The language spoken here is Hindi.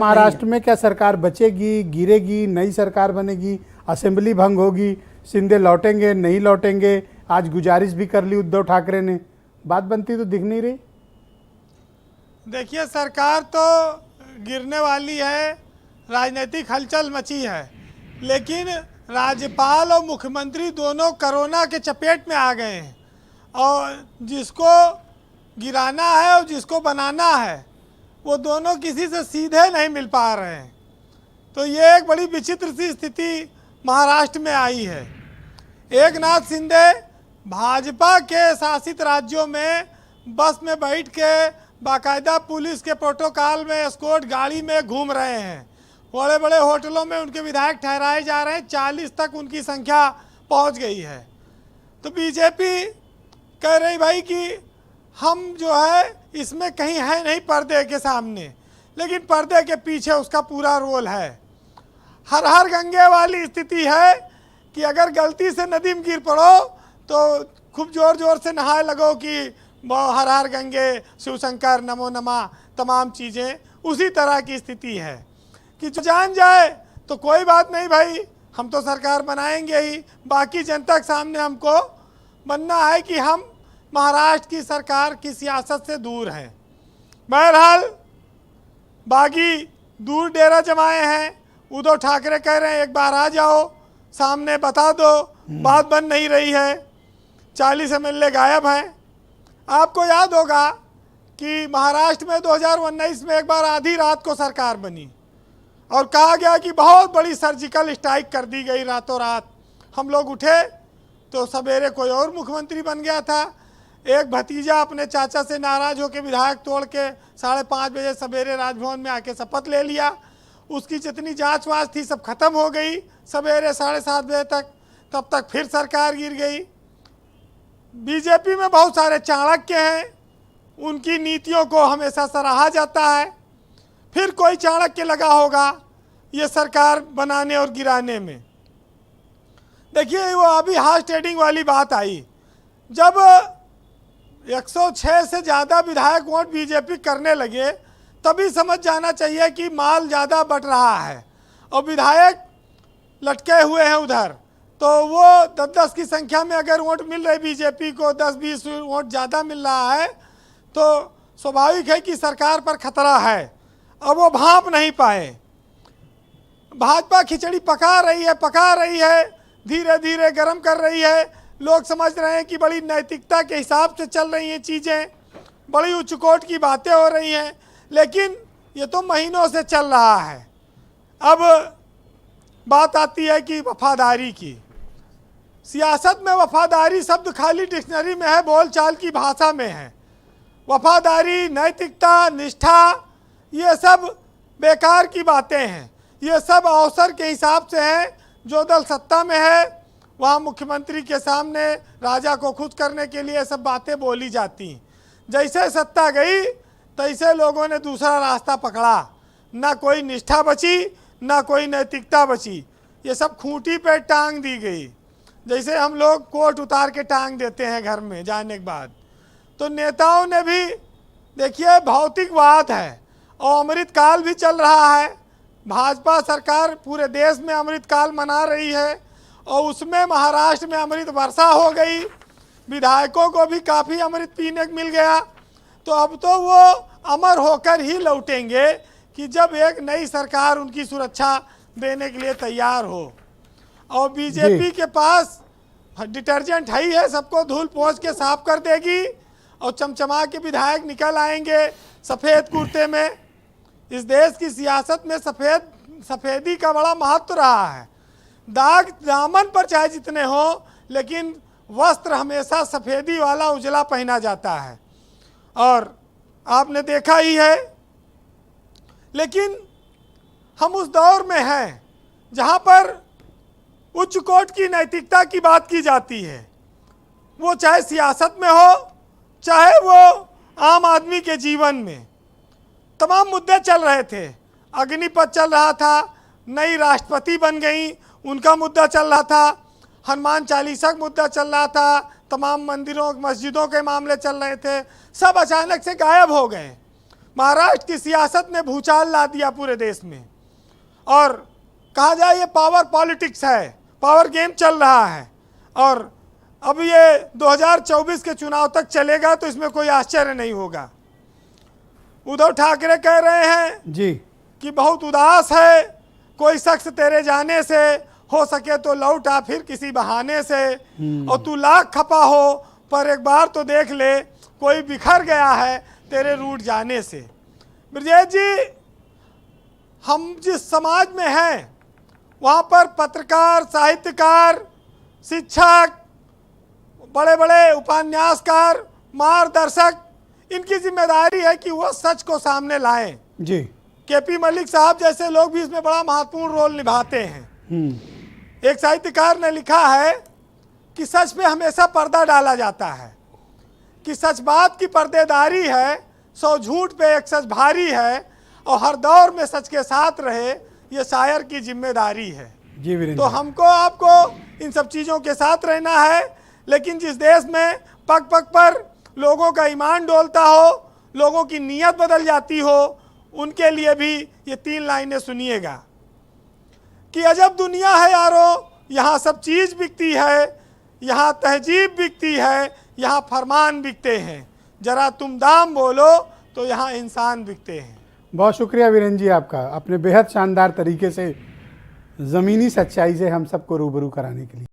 महाराष्ट्र में क्या सरकार बचेगी, गिरेगी, नई सरकार बनेगी, असेंबली भंग होगी, शिंदे लौटेंगे, नहीं लौटेंगे? आज गुजारिश भी कर ली उद्धव ठाकरे ने, बात बनती तो दिख नहीं रही। देखिए, सरकार तो गिरने वाली है, राजनीतिक हलचल मची है, लेकिन राज्यपाल और मुख्यमंत्री दोनों कोरोना के चपेट में आ गए हैं और जिसको गिराना है और जिसको बनाना है वो दोनों किसी से सीधे नहीं मिल पा रहे हैं। तो ये एक बड़ी विचित्र सी स्थिति महाराष्ट्र में आई है। एकनाथ शिंदे भाजपा के शासित राज्यों में बस में बैठ के बाकायदा पुलिस के प्रोटोकॉल में एस्कॉर्ट गाड़ी में घूम रहे हैं। बड़े बड़े होटलों में उनके विधायक ठहराए जा रहे हैं, 40 तक उनकी संख्या पहुंच गई है। तो बीजेपी कह रही भाई कि हम जो है इसमें कहीं है नहीं पर्दे के सामने, लेकिन पर्दे के पीछे उसका पूरा रोल है। हर हर गंगे वाली स्थिति है कि अगर गलती से नदी में गिर पड़ो तो खूब जोर जोर से नहाए लगो कि हर हर गंगे, शिव शंकर, नमो नमः, तमाम चीज़ें उसी तरह की स्थिति है कि जो जान जाए तो कोई बात नहीं भाई, हम तो सरकार बनाएंगे ही, बाकी जनता के सामने हमको बनना है कि हम महाराष्ट्र की सरकार की सियासत से दूर हैं। बहरहाल बागी दूर डेरा जमाए हैं। उद्धव ठाकरे कह रहे हैं एक बार आ जाओ, सामने बता दो, बात बन नहीं रही है। 40 एमएलए गायब हैं। आपको याद होगा कि महाराष्ट्र में 2019 में एक बार आधी रात को सरकार बनी और कहा गया कि बहुत बड़ी सर्जिकल स्ट्राइक कर दी गई रातों रात। हम लोग उठे तो सवेरे कोई और मुख्यमंत्री बन गया था। एक भतीजा अपने चाचा से नाराज होकर विधायक तोड़ के 5:30 बजे सवेरे राजभवन में आके शपथ ले लिया। उसकी जितनी जांच वाँच थी सब खत्म हो गई सवेरे 7:30 बजे तक। तब तक फिर सरकार गिर गई। बीजेपी में बहुत सारे चाणक्य हैं, उनकी नीतियों को हमेशा सराहा जाता है। फिर कोई चाणक्य लगा होगा ये सरकार बनाने और गिराने में। देखिए, वो अभी हार्स ट्रेडिंग वाली बात आई। जब 106 से ज़्यादा विधायक वोट बीजेपी करने लगे तभी समझ जाना चाहिए कि माल ज़्यादा बट रहा है और विधायक लटके हुए हैं उधर। तो वो 10-10 की संख्या में अगर वोट मिल रही बीजेपी को, 10-20 वोट ज़्यादा मिल रहा है, तो स्वाभाविक है कि सरकार पर खतरा है। अब वो भांप नहीं पाए। भाजपा खिचड़ी पका रही है, धीरे धीरे गर्म कर रही है। लोग समझ रहे हैं कि बड़ी नैतिकता के हिसाब से चल रही हैं चीज़ें, बड़ी उच्चकोट की बातें हो रही हैं, लेकिन ये तो महीनों से चल रहा है। अब बात आती है कि वफादारी की। सियासत में वफादारी शब्द खाली डिक्शनरी में है, बोलचाल की भाषा में है। वफादारी, नैतिकता, निष्ठा, ये सब बेकार की बातें हैं। ये सब अवसर के हिसाब से हैं। जो दल सत्ता में है वहाँ मुख्यमंत्री के सामने राजा को खुश करने के लिए सब बातें बोली जाती हैं। जैसे सत्ता गई तैसे लोगों ने दूसरा रास्ता पकड़ा। ना कोई निष्ठा बची, ना कोई नैतिकता बची। ये सब खूंटी पे टांग दी गई, जैसे हम लोग कोट उतार के टांग देते हैं घर में जाने के बाद। तो नेताओं ने भी, देखिए, भौतिकवाद है और अमृतकाल भी चल रहा है। भाजपा सरकार पूरे देश में अमृतकाल मना रही है और उसमें महाराष्ट्र में अमृत वर्षा हो गई। विधायकों को भी काफ़ी अमृत पीने को मिल गया। तो अब तो वो अमर होकर ही लौटेंगे कि जब एक नई सरकार उनकी सुरक्षा देने के लिए तैयार हो। और बीजेपी के पास डिटर्जेंट है ही है, सबको धूल पोंछ के साफ कर देगी और चमचमा के विधायक निकल आएंगे सफ़ेद कुर्ते में। इस देश की सियासत में सफ़ेदी का बड़ा महत्व रहा है। दाग दामन पर चाहे जितने हो, लेकिन वस्त्र हमेशा सफ़ेदी वाला उजला पहना जाता है और आपने देखा ही है। लेकिन हम उस दौर में हैं जहाँ पर उच्च कोट की नैतिकता की बात की जाती है, वो चाहे सियासत में हो चाहे वो आम आदमी के जीवन में। तमाम मुद्दे चल रहे थे। अग्निपथ चल रहा था, नई राष्ट्रपति बन गई, उनका मुद्दा चल रहा था। हनुमान चालीसा का मुद्दा चल रहा था, तमाम मंदिरों मस्जिदों के मामले चल रहे थे। सब अचानक से गायब हो गए। महाराष्ट्र की सियासत ने भूचाल ला दिया पूरे देश में। और कहा जाए ये पावर पॉलिटिक्स है, पावर गेम चल रहा है। और अब ये 2024 के चुनाव तक चलेगा तो इसमें कोई आश्चर्य नहीं होगा। उद्धव ठाकरे कह रहे हैं जी कि बहुत उदास है, कोई शख्स तेरे जाने से, हो सके तो लौट आ फिर किसी बहाने से, और तू लाख खपा हो पर एक बार तो देख ले, कोई बिखर गया है तेरे रूठ जाने से। ब्रजेश जी, हम जिस समाज में हैं वहाँ पर पत्रकार, साहित्यकार, शिक्षक, बड़े बड़े उपन्यासकार, मार्गदर्शक, इनकी जिम्मेदारी है कि वो सच को सामने लाएं। जी केपी मलिक साहब जैसे लोग भी इसमें बड़ा महत्वपूर्ण रोल निभाते हैं। एक साहित्यकार ने लिखा है कि सच पे हमेशा पर्दा डाला जाता है, कि सच बात की पर्देदारी है, 100 झूठ पे एक सच भारी है, और हर दौर में सच के साथ रहे ये शायर की जिम्मेदारी है। जी वीरेंद्र, तो हमको आपको इन सब चीज़ों के साथ रहना है, लेकिन जिस देश में पग पग पर लोगों का ईमान डोलता हो, लोगों की नीयत बदल जाती हो, उनके लिए भी ये 3 लाइनें सुनिएगा कि अजब दुनिया है यारो, यहाँ सब चीज़ बिकती है, यहाँ तहजीब बिकती है, यहाँ फरमान बिकते हैं, जरा तुम दाम बोलो तो यहाँ इंसान बिकते हैं। बहुत शुक्रिया वीरेंद्र जी आपका, अपने बेहद शानदार तरीके से ज़मीनी सच्चाई से हम सबको रूबरू कराने के लिए।